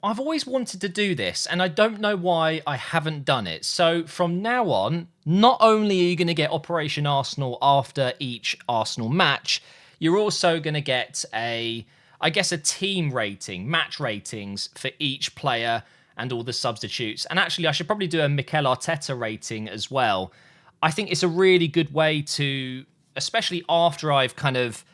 I've always wanted to do this, and I don't know why I haven't done it. So from now on, not only are you going to get Operation Arsenal after each Arsenal match, you're also going to get a team rating, match ratings for each player and all the substitutes. And actually, I should probably do a Mikel Arteta rating as well. I think it's a really good way to, especially after I've kind of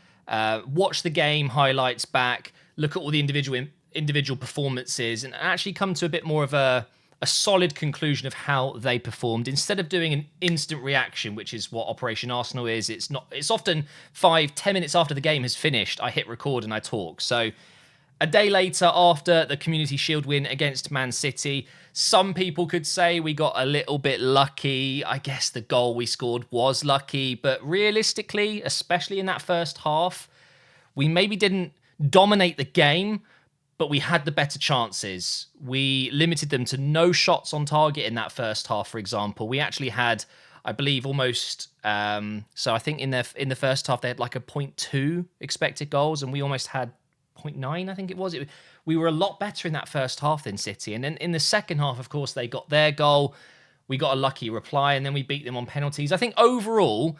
watched the game highlights back, look at all the individual performances, and actually come to a bit more of a solid conclusion of how they performed, instead of doing an instant reaction, which is what Operation Arsenal is. It's often 5-10 minutes after the game has finished, I hit record and I talk. So a day later, after the Community Shield win against Man City, some people could say we got a little bit lucky. I guess the goal we scored was lucky, but realistically, especially in that first half, we maybe didn't dominate the game, but we had the better chances. We limited them to no shots on target in that first half, for example. We actually had, I believe, almost... so I think in the first half, they had like a 0.2 expected goals, and we almost had 0.9, I think it was. We were a lot better in that first half than City. And then in the second half, of course, they got their goal. We got a lucky reply, and then we beat them on penalties. I think overall,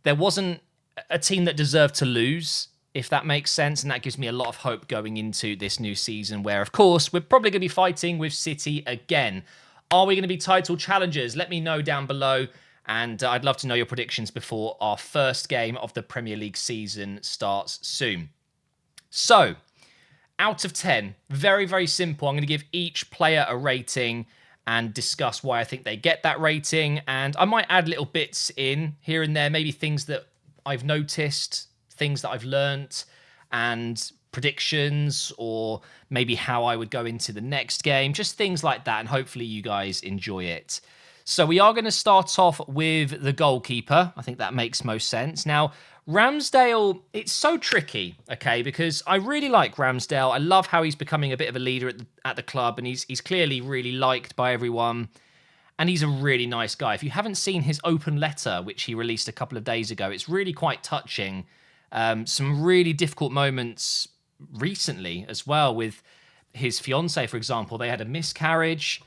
there wasn't a team that deserved to lose, if that makes sense. And that gives me a lot of hope going into this new season where, of course, we're probably going to be fighting with City again. Are we going to be title challengers? Let me know down below. And I'd love to know your predictions before our first game of the Premier League season starts soon. So, out of 10, very, very simple. I'm going to give each player a rating and discuss why I think they get that rating. And I might add little bits in here and there, maybe things that I've noticed, things that I've learnt, and predictions, or maybe how I would go into the next game, just things like that. And hopefully you guys enjoy it. So we are going to start off with the goalkeeper. I think that makes most sense. Now, Ramsdale, it's so tricky, okay, because I really like Ramsdale. I love how he's becoming a bit of a leader at the club, and he's clearly really liked by everyone, and he's a really nice guy. If you haven't seen his open letter, which he released a couple of days ago, it's really quite touching. Some really difficult moments recently as well with his fiancée, for example. They had a miscarriage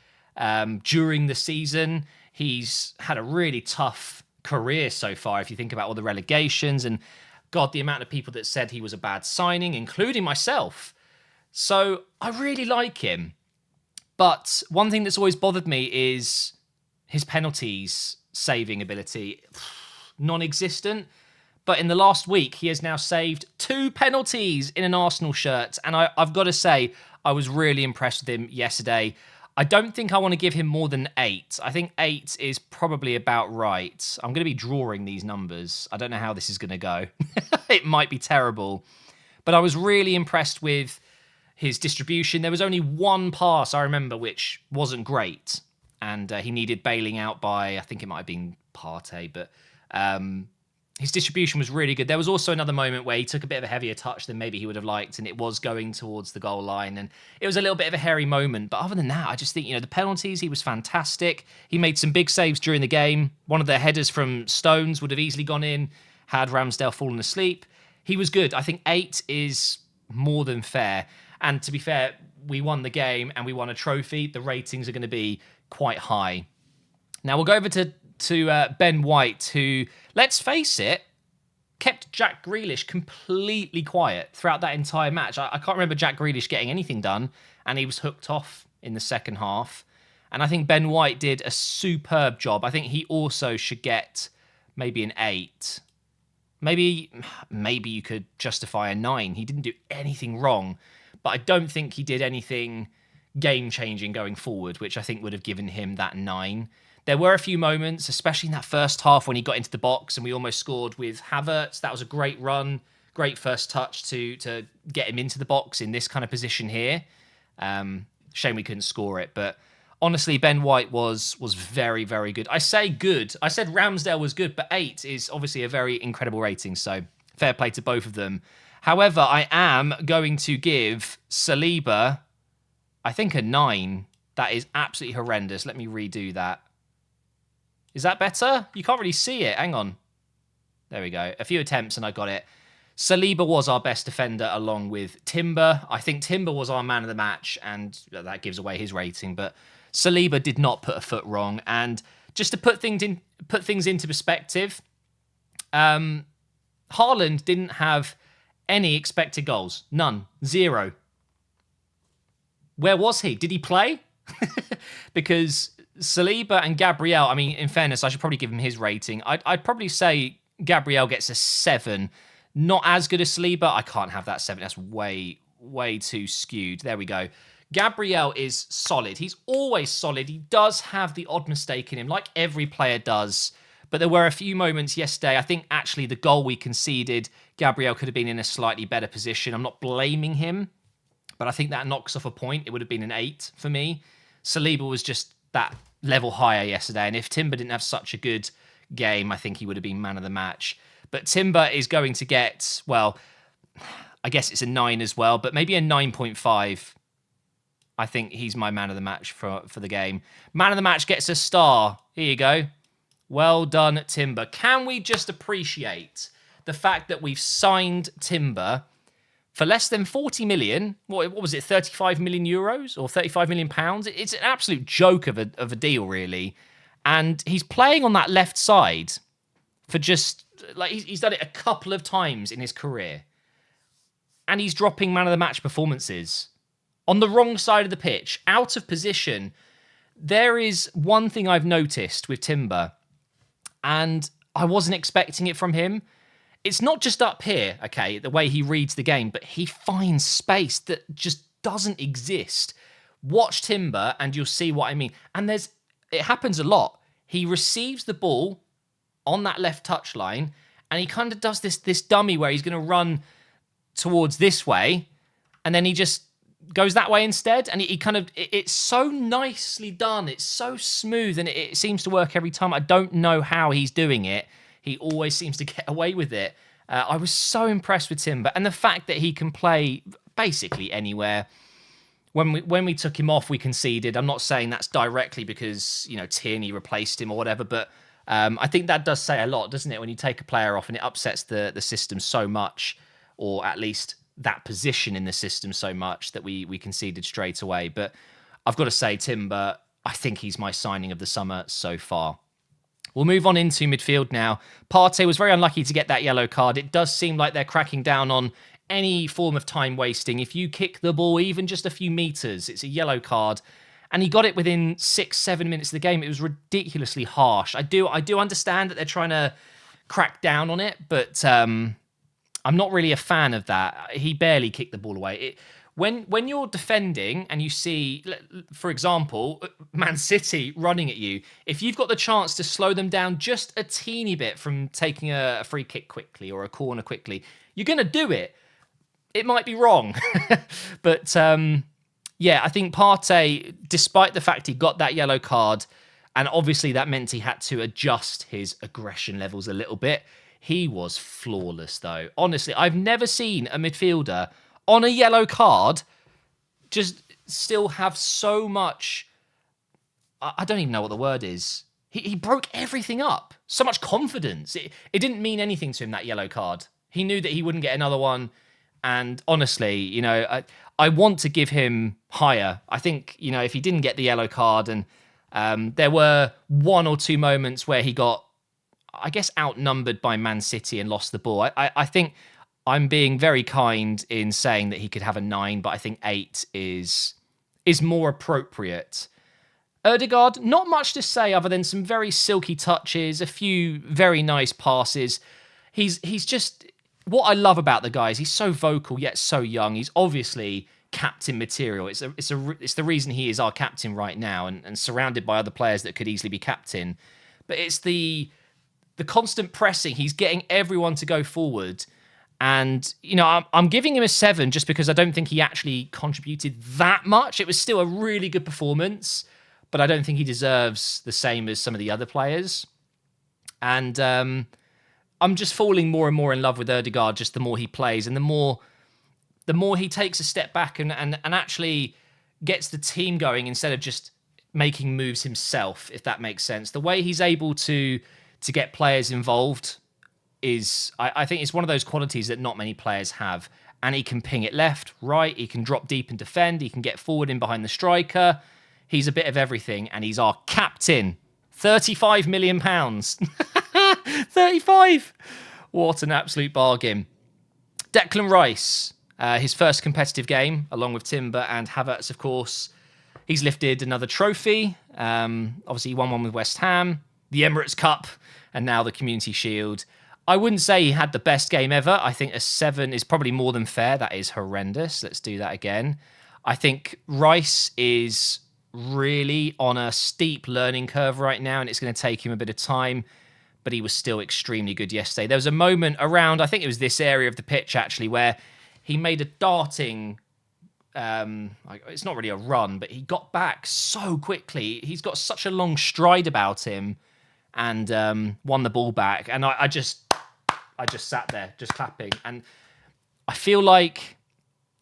during the season. He's had a really tough career so far, if you think about all the relegations, and God, the amount of people that said he was a bad signing, including myself. So I really like him. But one thing that's always bothered me is his penalties saving ability. Non-existent. But in the last week, he has now saved 2 penalties in an Arsenal shirt. And I've got to say, I was really impressed with him yesterday. I don't think I want to give him more than 8. I think 8 is probably about right. I'm going to be drawing these numbers. I don't know how this is going to go. It might be terrible. But I was really impressed with his distribution. There was only one pass, I remember, which wasn't great. And he needed bailing out by, I think it might have been Partey, but his distribution was really good. There was also another moment where he took a bit of a heavier touch than maybe he would have liked, and it was going towards the goal line, and it was a little bit of a hairy moment. But other than that, I just think, the penalties, he was fantastic. He made some big saves during the game. One of the headers from Stones would have easily gone in had Ramsdale fallen asleep. He was good. I think 8 is more than fair. And to be fair, we won the game and we won a trophy. The ratings are going to be quite high. Now we'll go over to Ben White, who, let's face it, kept Jack Grealish completely quiet throughout that entire match. I can't remember Jack Grealish getting anything done, and he was hooked off in the second half. And I think Ben White did a superb job. I think he also should get maybe an 8. Maybe you could justify a 9. He didn't do anything wrong, but I don't think he did anything game-changing going forward, which I think would have given him that 9. There were a few moments, especially in that first half when he got into the box and we almost scored with Havertz. That was a great run, great first touch to get him into the box in this kind of position here. Shame we couldn't score it, but honestly, Ben White was very, very good. I say good. I said Ramsdale was good, but 8 is obviously a very incredible rating, so fair play to both of them. However, I am going to give Saliba, I think, a 9. That is absolutely horrendous. Let me redo that. Is that better? You can't really see it. Hang on. There we go. A few attempts and I got it. Saliba was our best defender along with Timber. I think Timber was our man of the match, and that gives away his rating. But Saliba did not put a foot wrong. And just to put things into perspective, Haaland didn't have any expected goals. None. 0. Where was he? Did he play? Because Saliba and Gabriel, I mean, in fairness, I should probably give him his rating. I'd probably say Gabriel gets a 7. Not as good as Saliba. I can't have that 7. That's way too skewed. There we go. Gabriel is solid. He's always solid. He does have the odd mistake in him, like every player does. But there were a few moments yesterday. I think actually the goal we conceded, Gabriel could have been in a slightly better position. I'm not blaming him, but I think that knocks off a point. It would have been an 8 for me. Saliba was just that level higher yesterday. And if Timber didn't have such a good game, I think he would have been man of the match. But Timber is going to get, well, I guess it's a 9 as well, but maybe a 9.5. I think he's my man of the match for the game. Man of the match gets a star. Here you go. Well done, Timber. Can we just appreciate the fact that we've signed Timber for less than 40 million? What was it, 35 million euros or 35 million pounds? It's an absolute joke of a deal, really. And he's playing on that left side for just, like, he's done it a couple of times in his career. And he's dropping man of the match performances on the wrong side of the pitch, out of position. There is one thing I've noticed with Timber, and I wasn't expecting it from him. It's not just up here, okay, the way he reads the game, but he finds space that just doesn't exist. Watch Timber and you'll see what I mean. And it happens a lot. He receives the ball on that left touchline, and he kind of does this dummy where he's going to run towards this way, and then he just goes that way instead. And it's so nicely done. It's so smooth, and it seems to work every time. I don't know how he's doing it. He always seems to get away with it. I was so impressed with Timber, and the fact that he can play basically anywhere. When we took him off, we conceded. I'm not saying that's directly because, you know, Tierney replaced him or whatever, but I think that does say a lot, doesn't it? When you take a player off and it upsets the system so much, or at least that position in the system so much, that we conceded straight away. But I've got to say, Timber, I think he's my signing of the summer so far. We'll move on into midfield now. Partey was very unlucky to get that yellow card. It does seem like they're cracking down on any form of time wasting. If you kick the ball even just a few meters, it's a yellow card. And he got it within 6-7 minutes of the game. It was ridiculously harsh. I do understand that they're trying to crack down on it, but I'm not really a fan of that. He barely kicked the ball away. When you're defending and you see, for example, Man City running at you, if you've got the chance to slow them down just a teeny bit from taking a free kick quickly or a corner quickly, you're going to do it. It might be wrong. But yeah, I think Partey, despite the fact he got that yellow card, and obviously that meant he had to adjust his aggression levels a little bit, he was flawless though. Honestly, I've never seen a midfielder on a yellow card just still have so much, I don't even know what the word is. He broke everything up. So much confidence. It didn't mean anything to him, that yellow card. He knew that he wouldn't get another one. And honestly, you know, I want to give him higher. I think, you know, if he didn't get the yellow card, and there were 1 or 2 moments where he got, I guess, outnumbered by Man City and lost the ball. I think I'm being very kind in saying that he could have a 9, but I think 8 is more appropriate. Ødegaard, not much to say other than some very silky touches, a few very nice passes. He's just, what I love about the guy is he's so vocal yet so young. He's obviously captain material. It's the reason he is our captain right now, and surrounded by other players that could easily be captain. But it's the constant pressing. He's getting everyone to go forward. And, you know, I'm giving him a 7 just because I don't think he actually contributed that much. It was still a really good performance, but I don't think he deserves the same as some of the other players. And I'm just falling more and more in love with Ødegaard just the more he plays, and the more he takes a step back and actually gets the team going instead of just making moves himself, if that makes sense. The way he's able to get players involved I think it's one of those qualities that not many players have. And he can ping it left, right. He can drop deep and defend. He can get forward in behind the striker. He's a bit of everything, and he's our captain. £35 million. 35. What an absolute bargain. Declan Rice, his first competitive game, along with Timber and Havertz, of course. He's lifted another trophy. Obviously, he won one with West Ham, the Emirates Cup, and now the Community Shield. I wouldn't say he had the best game ever. I think a 7 is probably more than fair. That is horrendous. Let's do that again. I think Rice is really on a steep learning curve right now, and it's going to take him a bit of time, but he was still extremely good yesterday. There was a moment around, I think it was this area of the pitch, actually, where he made a darting... it's not really a run, but he got back so quickly. He's got such a long stride about him, and won the ball back. And I just sat there, just clapping. And I feel like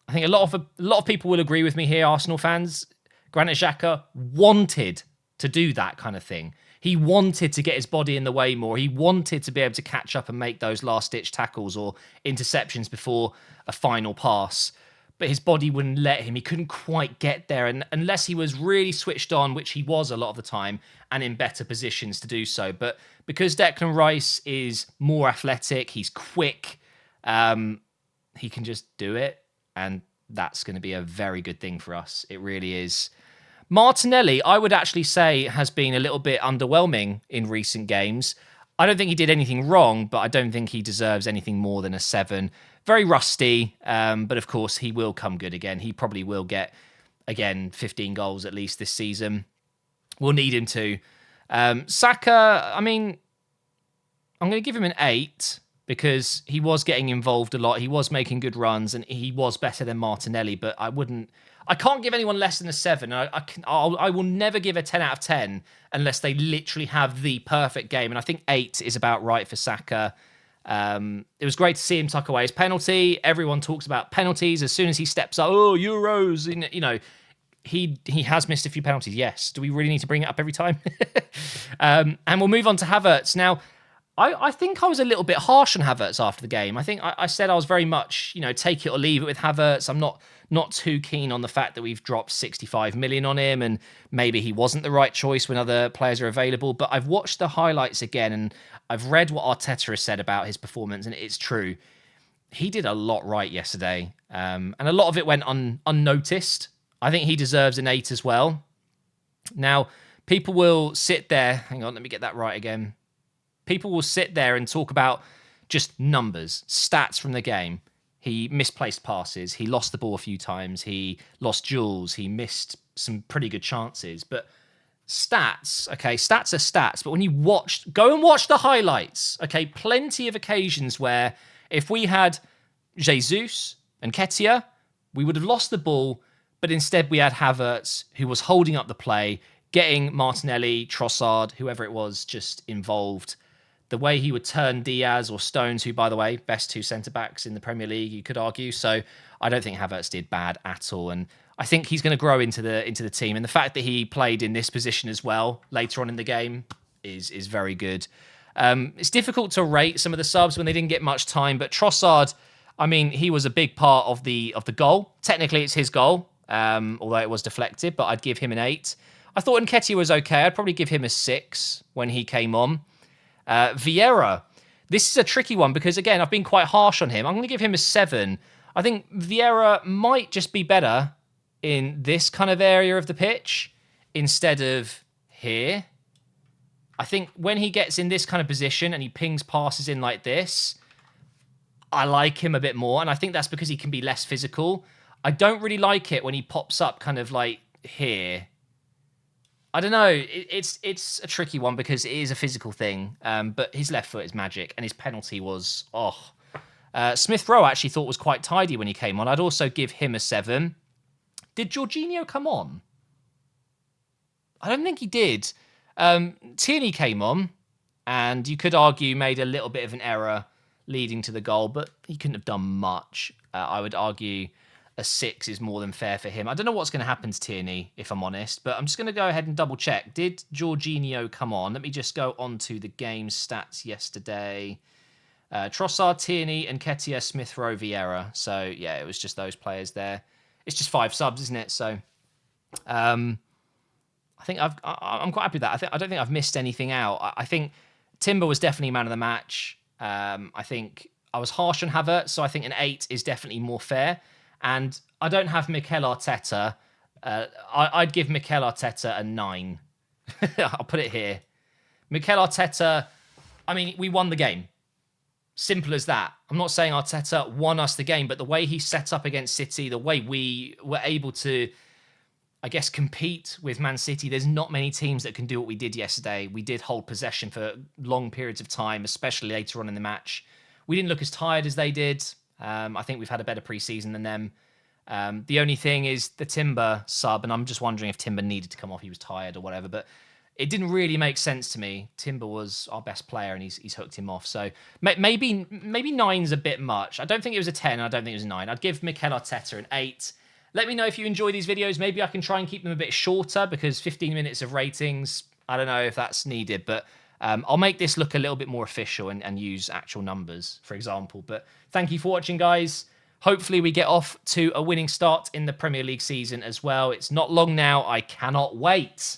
I think a lot of people will agree with me here, Arsenal fans. Granit Xhaka wanted to do that kind of thing. He wanted to get his body in the way more. He wanted to be able to catch up and make those last-ditch tackles or interceptions before a final pass. But his body wouldn't let him. He couldn't quite get there. And unless he was really switched on, which he was a lot of the time, and in better positions to do so. But because Declan Rice is more athletic, he's quick, he can just do it. And that's going to be a very good thing for us. It really is. Martinelli, I would actually say, has been a little bit underwhelming in recent games. I don't think he did anything wrong, but I don't think he deserves anything more than a 7. Very rusty, but of course he will come good again. He probably will get, again, 15 goals at least this season. We'll need him to. Saka, I mean, I'm going to give him an 8 because he was getting involved a lot. He was making good runs and he was better than Martinelli, but I can't give anyone less than a 7. I will never give a 10 out of 10 unless they literally have the perfect game. And I think 8 is about right for Saka. It was great to see him tuck away his penalty. Everyone talks about penalties. As soon as he steps up, oh, Euros, you know, he has missed a few penalties. Yes. Do we really need to bring it up every time? And we'll move on to Havertz. Now, I think I was a little bit harsh on Havertz after the game. I think I said I was very much, take it or leave it with Havertz. I'm not too keen on the fact that we've dropped 65 million on him and maybe he wasn't the right choice when other players are available. But I've watched the highlights again and I've read what Arteta has said about his performance, and it's true. He did a lot right yesterday, and a lot of it went unnoticed. I think he deserves an 8 as well. Now, people will sit there... Hang on, let me get that right again. People will sit there and talk about just numbers, stats from the game. He misplaced passes. He lost the ball a few times. He lost duels. He missed some pretty good chances. But stats, okay, stats are stats. But when you go and watch the highlights, okay, plenty of occasions where if we had Jesus and Ketia, we would have lost the ball, but instead we had Havertz, who was holding up the play, getting Martinelli, Trossard, whoever it was, just involved. The way he would turn Diaz or Stones, who, by the way, best 2 centre-backs in the Premier League, you could argue. So I don't think Havertz did bad at all. And I think he's going to grow into the team. And the fact that he played in this position as well later on in the game is very good. It's difficult to rate some of the subs when they didn't get much time. But Trossard, I mean, he was a big part of the goal. Technically, it's his goal, although it was deflected. But I'd give him an 8. I thought Nketiah was okay. I'd probably give him a 6 when he came on. Vieira, this is a tricky one because, again, I've been quite harsh on him. I'm going to give him a 7. I think Vieira might just be better in this kind of area of the pitch instead of here. I think when he gets in this kind of position and he pings passes in like this, I like him a bit more. And I think that's because he can be less physical. I don't really like it when he pops up kind of like here. I don't know. It's a tricky one because it is a physical thing. But his left foot is magic, and his penalty was Smith Rowe actually thought was quite tidy when he came on. I'd also give him a 7. Did Jorginho come on? I don't think he did. Tierney came on, and you could argue made a little bit of an error leading to the goal, but he couldn't have done much. I would argue a 6 is more than fair for him. I don't know what's going to happen to Tierney, if I'm honest, but I'm just going to go ahead and double check. Did Jorginho come on? Let me just go on to the game stats yesterday. Trossard, Tierney, and Nketiah, Smith Rowe, Vieira. So yeah, it was just those players there. It's just 5 subs, isn't it? So I think I'm quite happy with that. I don't think I've missed anything out. I think Timber was definitely man of the match. I think I was harsh on Havertz, so I think an 8 is definitely more fair. And I don't have Mikel Arteta. I'd give Mikel Arteta a 9. I'll put it here. Mikel Arteta, I mean, we won the game. Simple as that. I'm not saying Arteta won us the game, but the way he set up against City, the way we were able to, I guess, compete with Man City, there's not many teams that can do what we did yesterday. We did hold possession for long periods of time, especially later on in the match. We didn't look as tired as they did. I think we've had a better pre-season than them. The only thing is the Timber sub, and I'm just wondering if Timber needed to come off. He was tired or whatever, but it didn't really make sense to me. Timber was our best player, and he's hooked him off. So maybe 9's a bit much. I don't think it was a 10, and I don't think it was a 9. I'd give Mikel Arteta an 8. Let me know if you enjoy these videos. Maybe I can try and keep them a bit shorter, because 15 minutes of ratings, I don't know if that's needed, but I'll make this look a little bit more official and use actual numbers, for example. But thank you for watching, guys. Hopefully we get off to a winning start in the Premier League season as well. It's not long now. I cannot wait.